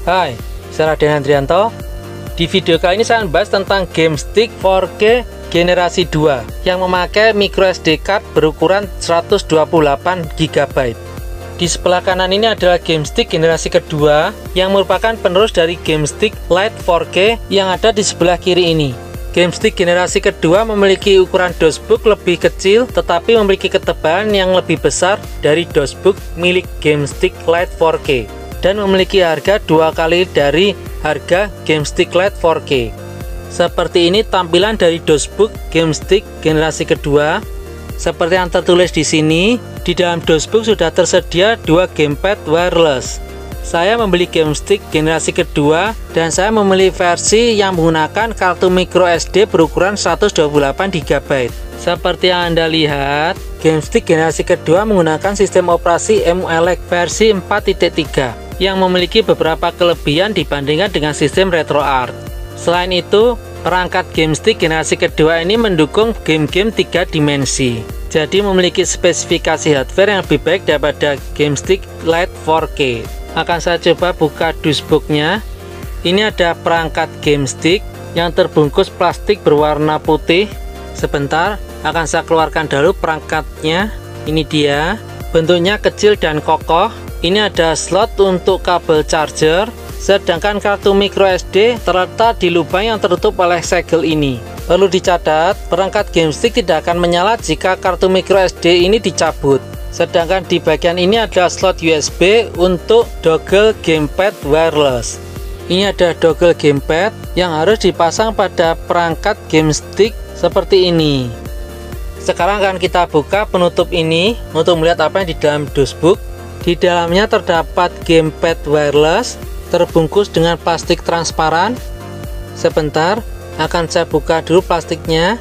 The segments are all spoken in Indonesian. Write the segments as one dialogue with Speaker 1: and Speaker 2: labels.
Speaker 1: Hai, saya Raden Andrianto. Di video kali ini saya akan bahas tentang game stick 4K generasi 2 yang memakai micro SD card berukuran 128 GB. Di sebelah kanan ini adalah game stick generasi kedua yang merupakan penerus dari game stick Lite 4K yang ada di sebelah kiri ini. Game stick generasi kedua memiliki ukuran dosebook lebih kecil tetapi memiliki ketebalan yang lebih besar dari dosebook milik game stick Lite 4K. Dan memiliki harga 2 kali dari harga game stick Lite 4K. Seperti ini tampilan dari dosebook game stick generasi kedua. Seperti yang tertulis di sini, di dalam dosebook sudah tersedia 2 gamepad wireless. Saya membeli game stick generasi kedua dan saya memilih versi yang menggunakan kartu micro SD berukuran 128 GB. Seperti yang Anda lihat, game stick generasi kedua menggunakan sistem operasi emuELEC versi 4.3 yang memiliki beberapa kelebihan dibandingkan dengan sistem RetroArch. Selain itu, perangkat game stick generasi kedua ini mendukung game-game 3 dimensi. Jadi memiliki spesifikasi hardware yang lebih baik daripada game stick Lite 4K. Akan saya coba buka dosebooknya. Ini ada perangkat game stick yang terbungkus plastik berwarna putih. Sebentar, akan saya keluarkan dulu perangkatnya. Ini dia, bentuknya kecil dan kokoh. Ini ada slot untuk kabel charger, sedangkan kartu micro SD terletak di lubang yang tertutup oleh segel ini. Perlu dicatat, perangkat game stick tidak akan menyala jika kartu micro SD ini dicabut. Sedangkan di bagian ini ada slot USB untuk dongle gamepad wireless. Ini ada dongle gamepad yang harus dipasang pada perangkat game stick seperti ini. Sekarang akan kita buka penutup ini untuk melihat apa yang di dalam dosebook. Di dalamnya terdapat gamepad wireless terbungkus dengan plastik transparan. Sebentar, akan saya buka dulu plastiknya.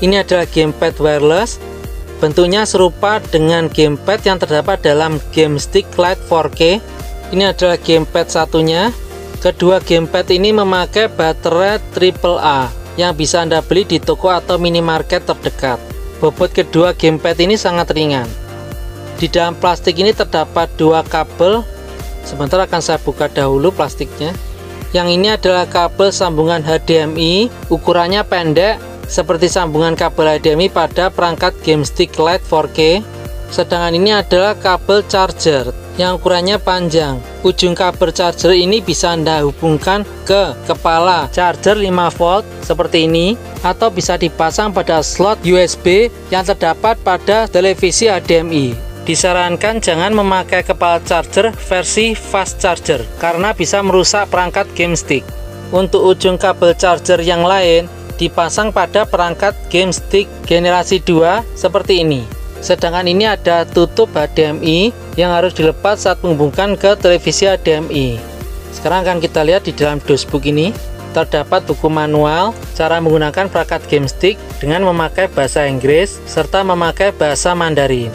Speaker 1: Ini adalah gamepad wireless. Bentuknya serupa dengan gamepad yang terdapat dalam game stick Lite 4K. Ini adalah gamepad satunya. Kedua gamepad ini memakai baterai AAA yang bisa Anda beli di toko atau minimarket terdekat. Bobot kedua gamepad ini sangat ringan. Di dalam plastik ini terdapat 2 kabel. Sebentar, akan saya buka dahulu plastiknya. Yang ini adalah kabel sambungan HDMI, ukurannya pendek seperti sambungan kabel HDMI pada perangkat game stick Lite 4K. Sedangkan ini adalah kabel charger yang ukurannya panjang. Ujung kabel charger ini bisa Anda hubungkan ke kepala charger 5 volt seperti ini, atau bisa dipasang pada slot USB yang terdapat pada televisi HDMI. Disarankan jangan memakai kepala charger versi fast charger karena bisa merusak perangkat game stick. Untuk ujung kabel charger yang lain dipasang pada perangkat game stick generasi 2 seperti ini. Sedangkan ini ada tutup HDMI yang harus dilepas saat menghubungkan ke televisi HDMI. Sekarang akan kita lihat di dalam dosebook ini terdapat buku manual cara menggunakan perangkat game stick dengan memakai bahasa Inggris serta memakai bahasa Mandarin.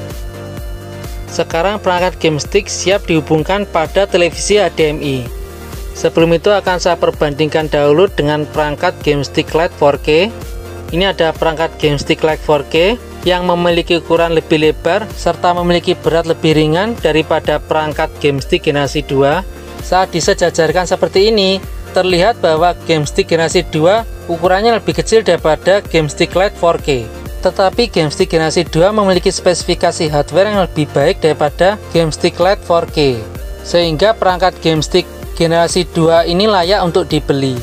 Speaker 1: Sekarang perangkat game stick siap dihubungkan pada televisi HDMI. Sebelum itu akan saya perbandingkan dahulu dengan perangkat game stick Lite 4K. Ini ada perangkat game stick Lite 4K yang memiliki ukuran lebih lebar serta memiliki berat lebih ringan daripada perangkat game stick generasi 2. Saat disejajarkan seperti ini, terlihat bahwa game stick generasi 2 ukurannya lebih kecil daripada game stick Lite 4K. Tetapi game stick generasi 2 memiliki spesifikasi hardware yang lebih baik daripada game stick Lite 4K, sehingga perangkat game stick generasi 2 ini layak untuk dibeli.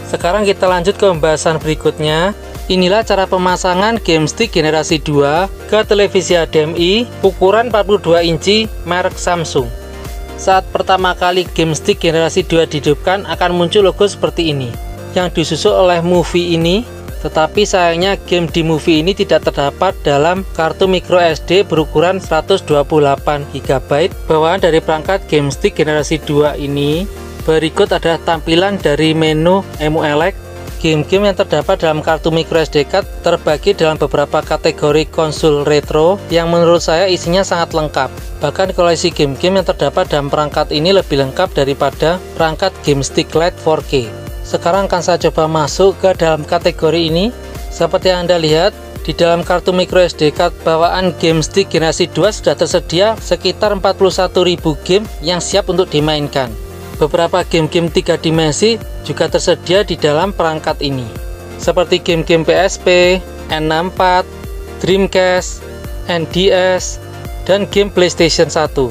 Speaker 1: Sekarang kita lanjut ke pembahasan berikutnya. Inilah cara pemasangan game stick generasi 2 ke televisi HDMI ukuran 42 inci merek Samsung. Saat pertama kali game stick generasi 2 dihidupkan akan muncul logo seperti ini yang disusul oleh movie ini. Tetapi sayangnya game di movie ini tidak terdapat dalam kartu micro SD berukuran 128 GB bawaan dari perangkat game stick generasi 2 ini. Berikut adalah tampilan dari menu emuELEC. Game-game yang terdapat dalam kartu micro SD card terbagi dalam beberapa kategori konsol retro yang menurut saya isinya sangat lengkap. Bahkan koleksi game-game yang terdapat dalam perangkat ini lebih lengkap daripada perangkat game stick Lite 4K. Sekarang akan saya coba masuk ke dalam kategori ini. Seperti yang Anda lihat, di dalam kartu micro SD card bawaan game stick generasi 2 sudah tersedia sekitar 41.000 game yang siap untuk dimainkan. Beberapa game-game 3 dimensi juga tersedia di dalam perangkat ini, seperti game-game PSP, N64, Dreamcast, NDS, dan game PlayStation 1.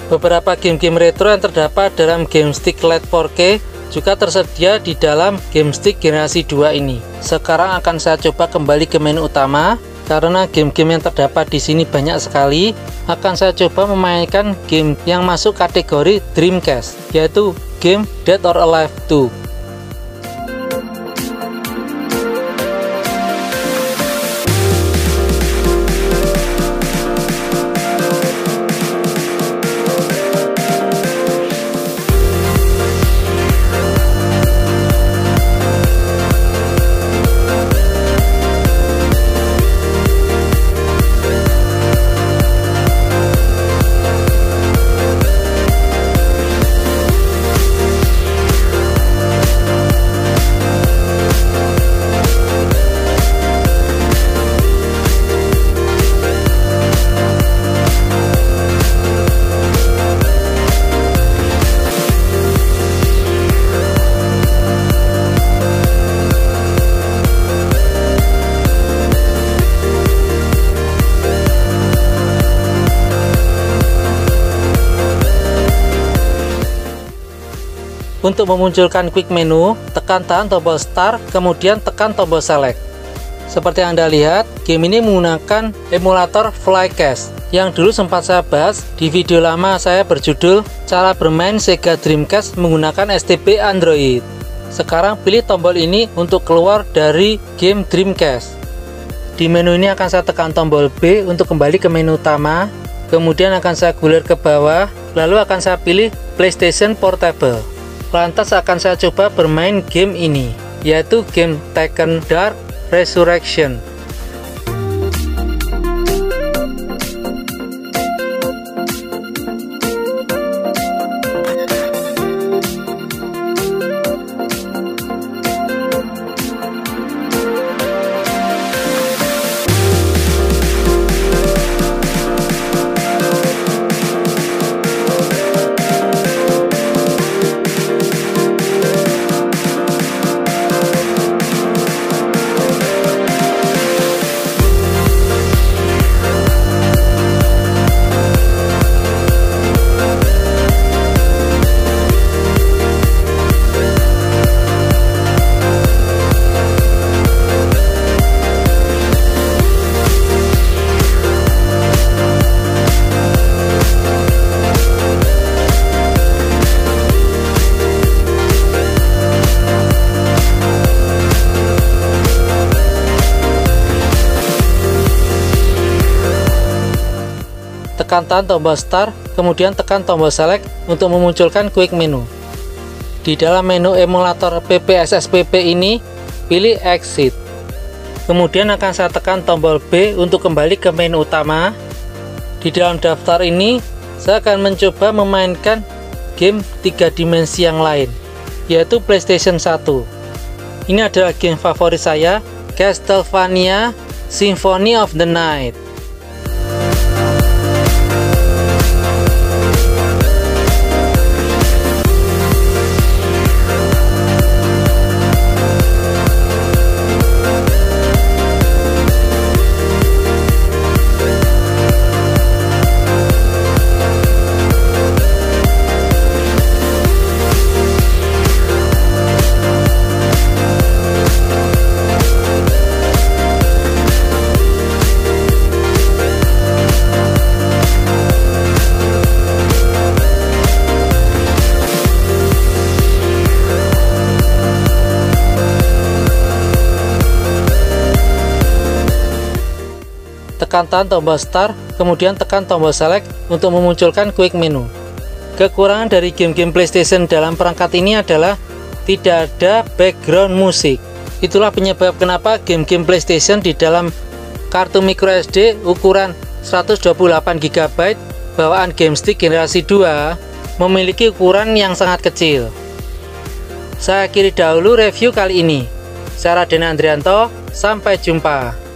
Speaker 1: Beberapa game-game retro yang terdapat dalam Game Stick Lite 4K juga tersedia di dalam Game Stick generasi 2 ini. Sekarang akan saya coba kembali ke menu utama. Karena game-game yang terdapat di sini banyak sekali, akan saya coba memainkan game yang masuk kategori Dreamcast, yaitu game Dead or Alive 2. Untuk memunculkan quick menu, tekan tahan tombol start, kemudian tekan tombol select. Seperti yang Anda lihat, game ini menggunakan emulator Flycast yang dulu sempat saya bahas di video lama saya berjudul cara bermain Sega Dreamcast menggunakan STB Android. Sekarang pilih tombol ini untuk keluar dari game Dreamcast. Di menu ini akan saya tekan tombol B untuk kembali ke menu utama, kemudian akan saya gulir ke bawah, lalu akan saya pilih PlayStation Portable. Lantas akan saya coba bermain game ini, yaitu game Tekken Dark Resurrection. Tekan tahan tombol start, kemudian tekan tombol select untuk memunculkan quick menu. Di dalam menu emulator PPSSPP ini, pilih exit. Kemudian akan saya tekan tombol B untuk kembali ke menu utama. Di dalam daftar ini, saya akan mencoba memainkan game 3 dimensi yang lain, yaitu PlayStation 1. Ini adalah game favorit saya, Castlevania Symphony of the Night. Tekan tahan tombol start, kemudian tekan tombol select untuk memunculkan quick menu. Kekurangan dari game-game PlayStation dalam perangkat ini adalah tidak ada background musik. Itulah penyebab kenapa game-game PlayStation di dalam kartu microSD ukuran 128 GB bawaan Game Stick generasi 2 memiliki ukuran yang sangat kecil. Saya akhiri dahulu review kali ini. Saya Raden Andrianto, sampai jumpa.